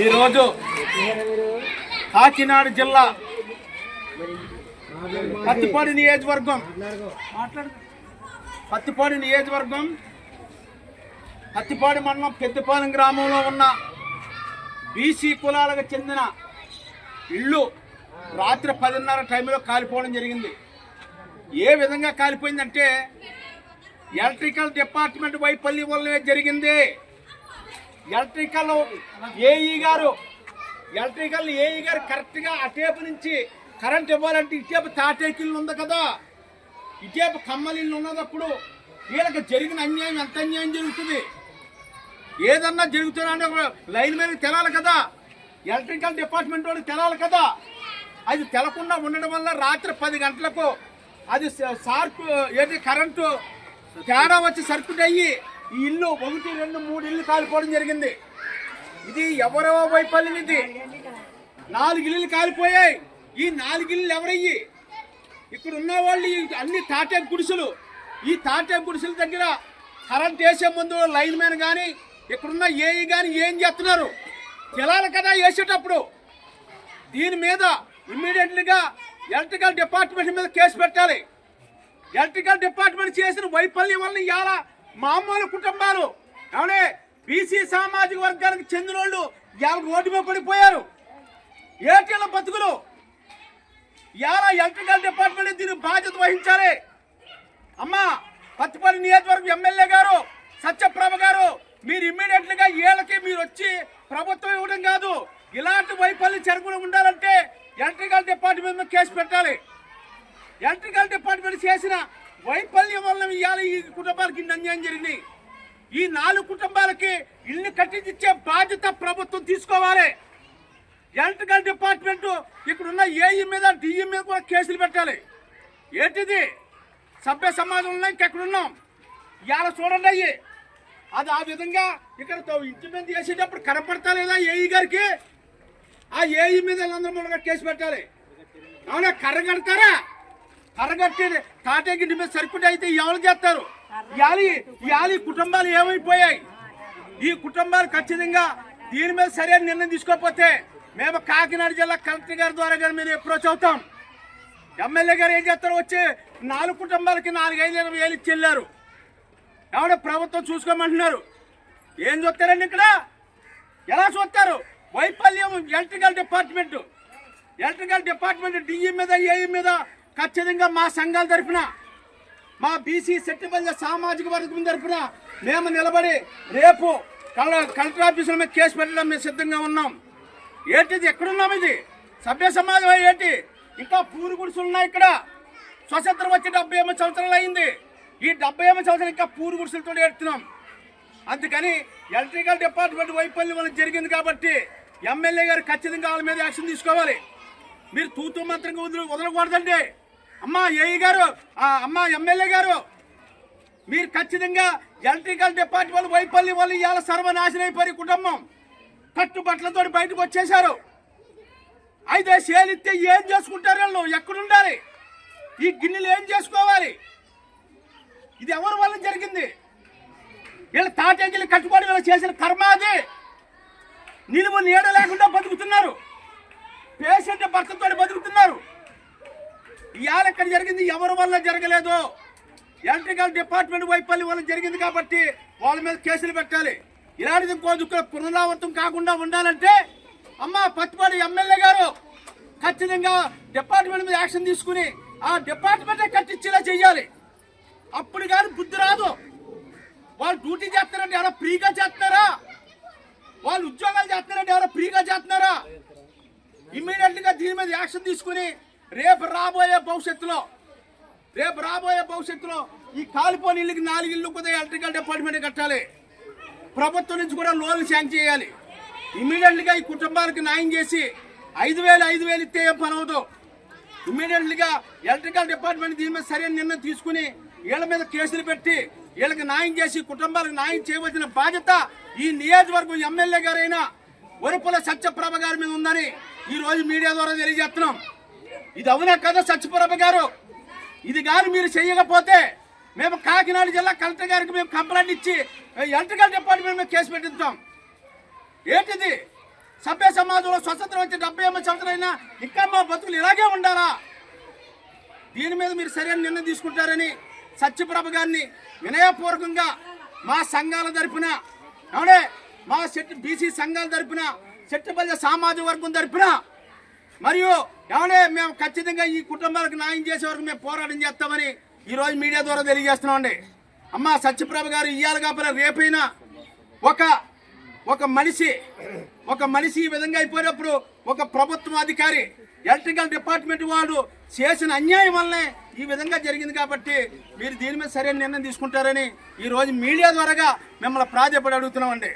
ఈరోజు కాకినాడ జిల్లా పత్తిపాడు నియోజకవర్గం పత్తిపాడు మండలం పెద్దపాలెం గ్రామంలో ఉన్న బీసీ కులాలకు చెందిన ఇళ్ళు రాత్రి 10:30 టైంలో కాలిపోవడం జరిగింది. ఏ విధంగా కాలిపోయిందంటే ఎలక్ట్రికల్ డిపార్ట్మెంట్ వైఫల్యం వల్లనే జరిగింది. ఎలక్ట్రికల్ ఏఈ గారు కరెక్ట్గా అటేపు నుంచి కరెంట్ ఇవ్వాలంటే ఇటేపు తాటేకిల్లు ఉంది కదా, ఇటేపు కమ్మలిల్లు ఉన్నదప్పుడు వీళ్ళకి జరిగిన అన్యాయం ఎంత అన్యాయం జరుగుతుంది. ఏదన్నా జరుగుతుందంటే లైన్ మీద తెలాలి కదా, ఎలక్ట్రికల్ డిపార్ట్మెంట్ వాళ్ళకి తెలాలి కదా. అది తెలకుండా ఉండడం వల్ల రాత్రి 10 గంటలకు అది కరెంటు తేడా వచ్చి సర్క్యూట్ అయ్యి ఈ ఇల్లు 1, 2, 3 ఇల్లు కాలిపోవడం జరిగింది. ఇది ఎవరో వైఫల్యం. ఇది 4 ఇల్లు కాలిపోయాయి. ఈ 4 ఇల్లు ఎవరయ్యి? ఇక్కడ ఉన్న వాళ్ళు అన్ని తాటే గుడిసెలు. ఈ తాటే గుడిసెల దగ్గర కరెంట్ వేసే ముందు లైన్ మ్యాన్ కానీ ఇక్కడున్న ఏఈ కానీ ఏం చేస్తున్నారు తెలాలి కదా వేసేటప్పుడు. దీని మీద ఇమ్మీడియట్లీగా ఎలక్ట్రికల్ డిపార్ట్మెంట్ మీద కేసు పెట్టాలి. ఎలక్ట్రికల్ డిపార్ట్మెంట్ చేసిన వైఫల్యం వల్ల ఇవాళ మామూలు కుటుంబాలు అవునే బీసీ సామాజిక వర్గానికి చెందిన వాళ్ళు ఇవాళ రోడ్డు మీద పడిపోయారు. ఏటీల బతుకులు. ఇవాళ ఎలక్ట్రికల్ డిపార్ట్మెంట్ దీనికి బాధ్యత వహించాలి. అమ్మా పత్తిపాడు నియోజకవర్గం ఎమ్మెల్యే గారు సత్యప్రభ గారు, మీరు ఇమ్మీడియట్లీగా వీళ్ళకి మీరు వచ్చి ప్రభుత్వం ఇవ్వడం కాదు, ఇలాంటి వైఫల్యం జరగకుండా ఉండాలంటే ఎలక్ట్రికల్ డిపార్ట్మెంట్ మీద కేసు పెట్టాలి. ఎలక్ట్రికల్ డిపార్ట్మెంట్ చేసిన వైఫల్యం వల్ల ఇవాళ ఈ కుటుంబాలకి అన్యాయం జరిగింది. ఈ 4 కుటుంబాలకి ఇల్లు కట్టించే బాధ్యత ప్రభుత్వం తీసుకోవాలి. ఎలక్ట్రికల్ డిపార్ట్మెంట్ ఇక్కడున్న ఏఈ మీద డిఈ మీద కూడా కేసులు పెట్టాలి. ఏంటిది సభ్య సమాజంలో ఇంకెక్కడున్నాం ఇవాళ చూడండి అయ్యి. అది ఆ విధంగా ఇక్కడ ఇంటి మీద చేసేటప్పుడు కనపడతా లేదా ఏఈ గారికి? ఆ ఏఈ మీద వీళ్ళందరూ కేసు పెట్టాలి. అవునా? కర్రగడతారా? కర్రగట్టి తాటేకి మీద సర్క్యూట్ అయితే ఎవరు చేస్తారు? ఇవాళ కుటుంబాలు ఏమైపోయాయి? ఈ కుటుంబాలు ఖచ్చితంగా దీని మీద సరైన నిర్ణయం తీసుకోకపోతే మేము కాకినాడ జిల్లా కలెక్టర్ గారి ద్వారా కానీ మేము అప్రోచ్ అవుతాం. ఎమ్మెల్యే గారు ఏం చేస్తారు? వచ్చి 4 కుటుంబాలకి 4-5 వేలు ఇచ్చి వెళ్ళారు. ఎవడో ప్రభుత్వం చూసుకోమంటున్నారు. ఏం చూస్తారండి ఇక్కడ? ఎలా చూస్తారు? వైఫల్యం ఎలక్ట్రికల్ డిపార్ట్మెంట్ డిఈ మీద ఏఈ మీద ఖచ్చితంగా మా సంఘాల తరఫున మా బీసీ సెట్టిపల్లి సామాజిక వర్గం తరఫున మేము నిలబడి రేపు కలెక్టర్ ఆఫీసుల మీద కేసు పెట్టడం మేము సిద్ధంగా ఉన్నాం. ఏంటిది? ఎక్కడున్నాం? ఇది సభ్య సమాజం ఏంటి? ఇంకా పూరు గుడిసెలు ఉన్నాయి ఇక్కడ. స్వతంత్రం వచ్చి 78 సంవత్సరాలు అయింది. ఈ 78 సంవత్సరాలు ఇంకా పూరు గుడిసెలతో ఏడుతున్నాం. అందుకని ఎలక్ట్రికల్ డిపార్ట్మెంట్ వైఫల్యం వల్ల జరిగింది కాబట్టి ఎమ్మెల్యే గారు ఖచ్చితంగా వాళ్ళ మీద యాక్షన్ తీసుకోవాలి. మీరు తూతూ మంత్రంగా వదలకూడదండి. అమ్మా ఏఈ గారు, అమ్మా ఎమ్మెల్యే గారు, మీరు ఖచ్చితంగా ఎలక్ట్రికల్ డిపార్ట్మెంట్ వైఫల్యం వల్ల ఇవాళ సర్వనాశనం అయిపోయి కుటుంబం కట్టుబట్టలతో బయటకు వచ్చేశారు. 5 ఏళ్ళు ఇస్తే ఏం చేసుకుంటారు వాళ్ళు? ఎక్కడుండాలి? ఈ గిన్నెలు ఏం చేసుకోవాలి? ఇది ఎవరి వల్ల జరిగింది? వీళ్ళ తాటేకిల్లి కట్టుబడి వీళ్ళు చేసిన కర్మ అది. నిలువ నీడ లేకుండా బతుకుతున్నారు. పేషెంట్ భర్తతో బతుకుతున్నారు. ఇవాళ ఎక్కడ జరిగింది? ఎవరి వల్ల జరగలేదు. ఎలక్ట్రికల్ డిపార్ట్మెంట్ వైఫల్యం వల్ల జరిగింది కాబట్టి వాళ్ళ మీద కేసులు పెట్టాలి. ఇలాంటిది ఇంకో పునరావృతం కాకుండా ఉండాలంటే అమ్మ పత్తిపాడు ఎమ్మెల్యే గారు ఖచ్చితంగా డిపార్ట్మెంట్ మీద యాక్షన్ తీసుకుని ఆ డిపార్ట్మెంటే కట్టించేలా చెయ్యాలి. అప్పుడు కానీ బుద్ధి రాదు. వాళ్ళు డ్యూటీ చేస్తారంటే ఎవరో ఫ్రీగా చేస్తున్నారా? వాళ్ళు ఉద్యోగాలు చేస్తున్నారంటే ఎవరో ఫ్రీగా చేస్తున్నారా? ఇమ్మీడియట్గా దీని మీద యాక్షన్ తీసుకుని రేపు రాబోయే భవిష్యత్తులో ఈ కాలిపోని ఇళ్ళకి 4 ఇళ్ళు కూడా ఎలక్ట్రికల్ డిపార్ట్మెంట్ కట్టాలి. ప్రభుత్వం నుంచి కూడా లోన్లు శాంక్షన్ చేయాలి. ఇమ్మీడియట్గా ఈ కుటుంబాలకు న్యాయం చేసి 5,000 ఇస్తే ఏం పని అవుతావు? ఇమ్మీడియట్గా ఎలక్ట్రికల్ డిపార్ట్మెంట్ దీని మీద సరైన నిర్ణయం తీసుకుని వీళ్ళ మీద కేసులు పెట్టి వీళ్ళకి న్యాయం చేసి కుటుంబాలకు న్యాయం చేయవలసిన బాధ్యత ఈ నియోజకవర్గం ఎమ్మెల్యే గారైన వరుపుల సత్యప్రభ గారి మీద ఉందని ఈ రోజు మీడియా ద్వారా తెలియజేస్తున్నాం. ఇది అవునా కదా సత్యప్రభ గారు? ఇది కానీ మీరు చేయకపోతే మేము కాకినాడ జిల్లా కలెక్టర్ గారికి మేము కంప్లైంట్ ఇచ్చి ఎలక్ట్రికల్ డిపార్ట్మెంట్ మీద కేసు పెట్టిస్తాం. ఏంటిది? స్వతంత్రం వచ్చి 78 సంవత్సరాలైనా ఇంకా మా బతుకులు ఇలాగే ఉండాలా? దీని మీద మీరు సరైన నిర్ణయం తీసుకుంటారని సత్యప్రభ గారిని వినయపూర్వకంగా మా సంఘాల తరపున, అవునే మా బీసీ సంఘాల తరపున, చెట్టుపల్లి సామాజిక వర్గం తరపున, మరియు ఏమనే మేము ఖచ్చితంగా ఈ కుటుంబాలకు న్యాయం చేసే వరకు మేము పోరాటం చేస్తామని ఈరోజు మీడియా ద్వారా తెలియజేస్తున్నామండి. అమ్మ సత్యప్రభ గారు ఇయ్యాలి కాకపోతే రేపైనా ఒక మనిషి ఈ విధంగా అయిపోయినప్పుడు ఒక ప్రభుత్వం అధికారి ఎలక్ట్రికల్ డిపార్ట్మెంట్ వాళ్ళు చేసిన అన్యాయం వల్లనే ఈ విధంగా జరిగింది. కాబట్టి మీరు దీని మీద సరైన నిర్ణయం తీసుకుంటారని ఈరోజు మీడియా ద్వారాగా మిమ్మల్ని ప్రాధాన్యపడి అడుగుతున్నామండి.